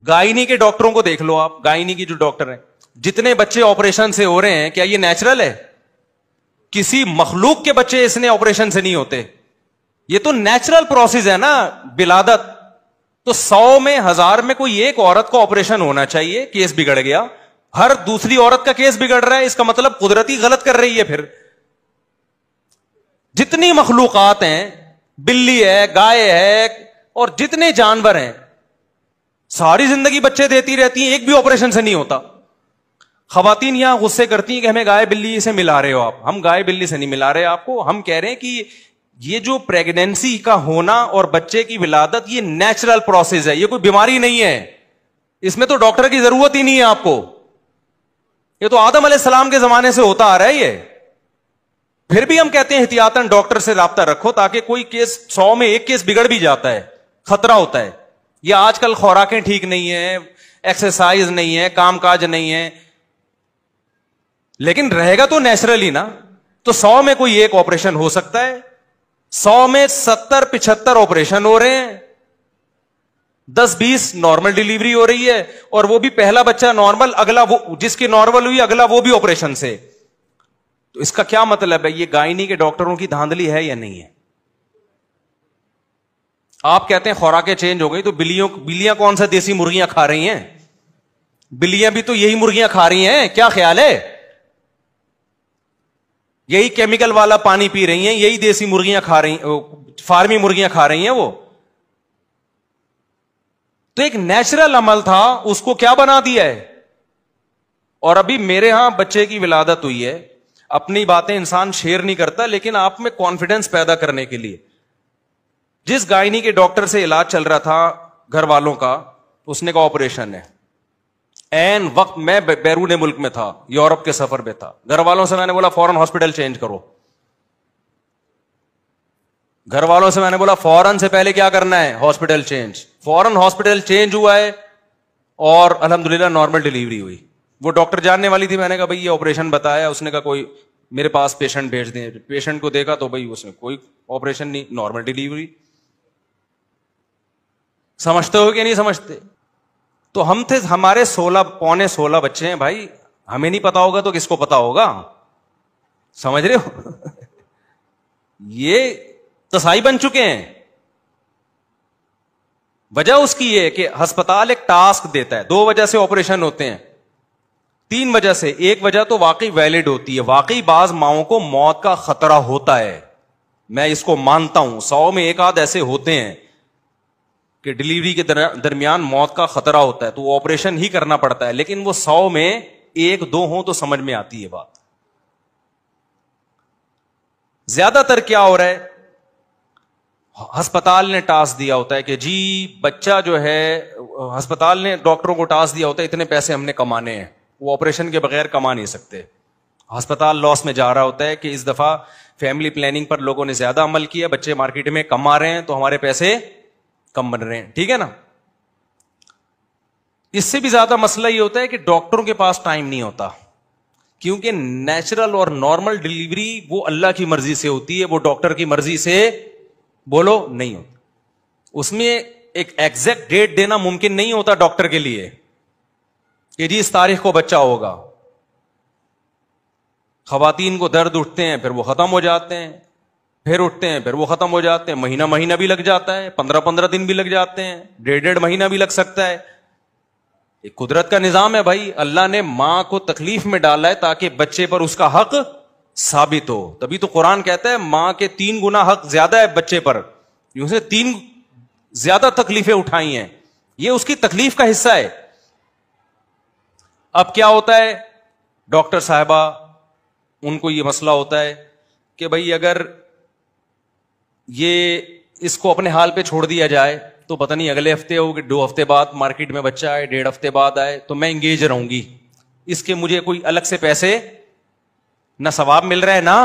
Gynae के डॉक्टरों को देख लो आप, गायनी की जो डॉक्टर हैं, जितने बच्चे ऑपरेशन से हो रहे हैं, क्या ये नेचुरल है? किसी मखलूक के बच्चे इसने ऑपरेशन से नहीं होते, ये तो नेचुरल प्रोसेस है ना विलादत। तो 100 में 1000 में कोई एक औरत को ऑपरेशन होना चाहिए, केस बिगड़ गया, हर दूसरी औरत का केस बिगड़ रहा है, इसका मतलब कुदरती गलत कर रही है। फिर जितनी मखलूकात हैं, बिल्ली है, गाय है, और जितने जानवर हैं, सारी जिंदगी बच्चे देती रहती हैं, एक भी ऑपरेशन से नहीं होता। खवातीन यहां गुस्से करती हैं कि हमें गाय बिल्ली से मिला रहे हो आप। हम गाय बिल्ली से नहीं मिला रहे आपको, हम कह रहे हैं कि ये जो प्रेगनेंसी का होना और बच्चे की विलादत, ये नेचुरल प्रोसेस है, ये कोई बीमारी नहीं है, इसमें तो डॉक्टर की जरूरत ही नहीं है आपको। ये तो आदम अलैहिस्सलाम के जमाने से होता आ रहा है ये। फिर भी हम कहते हैं एहतियातन डॉक्टर से राब्ता रखो, ताकि कोई केस 100 में एक केस बिगड़ भी जाता है, खतरा होता है। ये आजकल खुराकें ठीक नहीं है, एक्सरसाइज नहीं है, कामकाज नहीं है, लेकिन रहेगा तो नेचुरली ना। तो 100 में कोई एक ऑपरेशन हो सकता है, 100 में 70-75 ऑपरेशन हो रहे हैं, 10-20 नॉर्मल डिलीवरी हो रही है, और वो भी पहला बच्चा नॉर्मल, अगला वो जिसकी नॉर्मल हुई अगला वो भी ऑपरेशन से। तो इसका क्या मतलब है? ये गायनी के डॉक्टरों की धांधली है या नहीं है? आप कहते हैं खुराकें चेंज हो गई, तो बिल्लियां कौन सा देसी मुर्गियां खा रही हैं? बिल्लियां भी तो यही मुर्गियां खा रही हैं, क्या ख्याल है? यही केमिकल वाला पानी पी रही हैं, यही देसी मुर्गियां खा रही, फार्मी मुर्गियां खा रही हैं वो। तो एक नेचुरल अमल था, उसको क्या बना दिया है? और अभी मेरे यहां बच्चे की विलादत हुई है, अपनी बातें इंसान शेयर नहीं करता, लेकिन आप में कॉन्फिडेंस पैदा करने के लिए, जिस गायनी के डॉक्टर से इलाज चल रहा था घर वालों का, उसने कहा ऑपरेशन है। एन वक्त मैं बैरून मुल्क में था, यूरोप के सफर पे था, घर वालों से मैंने बोला फौरन हॉस्पिटल चेंज करो। घर वालों से मैंने बोला फौरन से पहले क्या करना है? Hospital change. फौरन हॉस्पिटल चेंज हुआ है, और अल्हम्दुलिल्लाह नॉर्मल डिलीवरी हुई। वो डॉक्टर जानने वाली थी, मैंने कहा भाई ये ऑपरेशन बताया, उसने कहा कोई मेरे पास पेशेंट भेज दें। पेशेंट को देखा तो भाई उसने कोई ऑपरेशन नहीं, नॉर्मल डिलीवरी। समझते हो कि नहीं समझते? तो हम थे, हमारे 16 बच्चे हैं भाई, हमें नहीं पता होगा तो किसको पता होगा? समझ रहे हो? ये कसाई बन चुके हैं। वजह उसकी ये है कि अस्पताल एक टास्क देता है, 2 वजह से ऑपरेशन होते हैं, 3 वजह से। एक वजह तो वाकई वैलिड होती है, वाकई बाज माओं को मौत का खतरा होता है, मैं इसको मानता हूं। 100 में एक आध ऐसे होते हैं कि डिलीवरी के दरमियान मौत का खतरा होता है, तो वो ऑपरेशन ही करना पड़ता है। लेकिन वो 100 में 1-2 हो तो समझ में आती है बात। ज्यादातर क्या हो रहा है, अस्पताल ने टास्क दिया होता है कि जी बच्चा जो है, अस्पताल ने डॉक्टरों को टास्क दिया होता है इतने पैसे हमने कमाने हैं, वो ऑपरेशन के बगैर कमा नहीं सकते। अस्पताल लॉस में जा रहा होता है कि इस दफा फैमिली प्लानिंग पर लोगों ने ज्यादा अमल किया, बच्चे मार्केट में कम आ रहे हैं, तो हमारे पैसे कम बन रहे हैं, ठीक है ना। इससे भी ज्यादा मसला ये होता है कि डॉक्टरों के पास टाइम नहीं होता, क्योंकि नेचुरल और नॉर्मल डिलीवरी वो अल्लाह की मर्जी से होती है, वो डॉक्टर की मर्जी से बोलो नहीं होती। उसमें एक एग्जैक्ट डेट देना मुमकिन नहीं होता डॉक्टर के लिए कि जी इस तारीख को बच्चा होगा। खवातीन को दर्द उठते हैं, फिर वो खत्म हो जाते हैं, फिर उठते हैं, फिर वो खत्म हो जाते हैं, महीना भी लग जाता है, 15 दिन भी लग जाते हैं, 1.5 महीना भी लग सकता है। एक कुदरत का निजाम है भाई, अल्लाह ने मां को तकलीफ में डाला है ताकि बच्चे पर उसका हक साबित हो। तभी तो कुरान कहता है मां के 3 गुना हक ज्यादा है बच्चे पर, उसने 3 ज्यादा तकलीफें उठाई हैं, ये उसकी तकलीफ का हिस्सा है। अब क्या होता है, डॉक्टर साहबा उनको ये मसला होता है कि भाई अगर ये इसको अपने हाल पे छोड़ दिया जाए तो पता नहीं अगले हफ्ते हो कि 2 हफ्ते बाद मार्केट में बच्चा आए, 1.5 हफ्ते बाद आए, तो मैं इंगेज रहूंगी, इसके मुझे कोई अलग से पैसे ना सवाब मिल रहा है, ना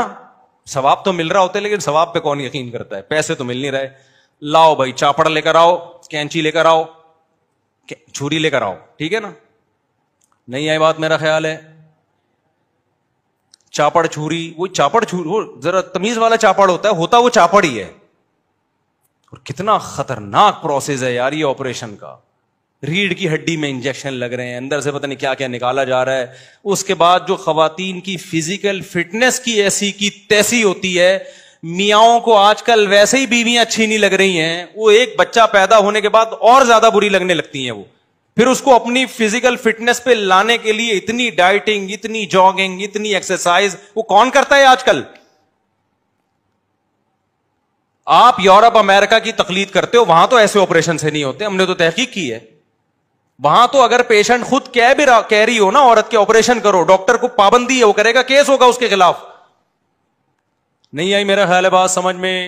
सवाब तो मिल रहा होता है लेकिन सवाब पे कौन यकीन करता है, पैसे तो मिल नहीं रहे। लाओ भाई चापड़ लेकर आओ, कैंची लेकर आओ, छुरी लेकर आओ, ठीक है ना, नहीं आई बात मेरा ख्याल है। चापड़ छुरी, वो चापड़ छुरी, वो जरा तमीज वाला चापड़ होता है, वो चापड़ ही है। और कितना खतरनाक प्रोसेस है यार ये ऑपरेशन का। ریڑھ کی ہڈی میں انجیکشن لگ رہے ہیں, اندر سے پتہ نہیں کیا کیا نکالا جا رہا ہے. اس کے بعد جو خواتین کی فزیکل فٹنس کی ایسی کی تیسی ہوتی ہے, میاؤں کو آج کل ویسے ہی بیویاں اچھی نہیں لگ رہی ہیں, وہ ایک بچہ پیدا ہونے کے بعد اور زیادہ بری لگنے لگتی ہیں. وہ پھر اس کو اپنی فزیکل فٹنس پہ لانے کے لیے اتنی ڈائٹنگ, اتنی جاگنگ, اتنی ایکسرسائز وہ کون کرتا ہے آج کل؟ آپ یورپ امریکہ کی تقلید کرتے ہو, وہاں تو ایسے آپریشن سے نہیں ہوتے, ہم نے تو تحقیق کی ہے. وہاں تو اگر پیشنٹ خود کہہ رہی ہو نا عورت کے آپریشن کرو, ڈاکٹر کو پابندی ہے, وہ کرے گا, کیس ہوگا اس کے خلاف. نہیں آئی میرا خیال ہے بات سمجھ میں؟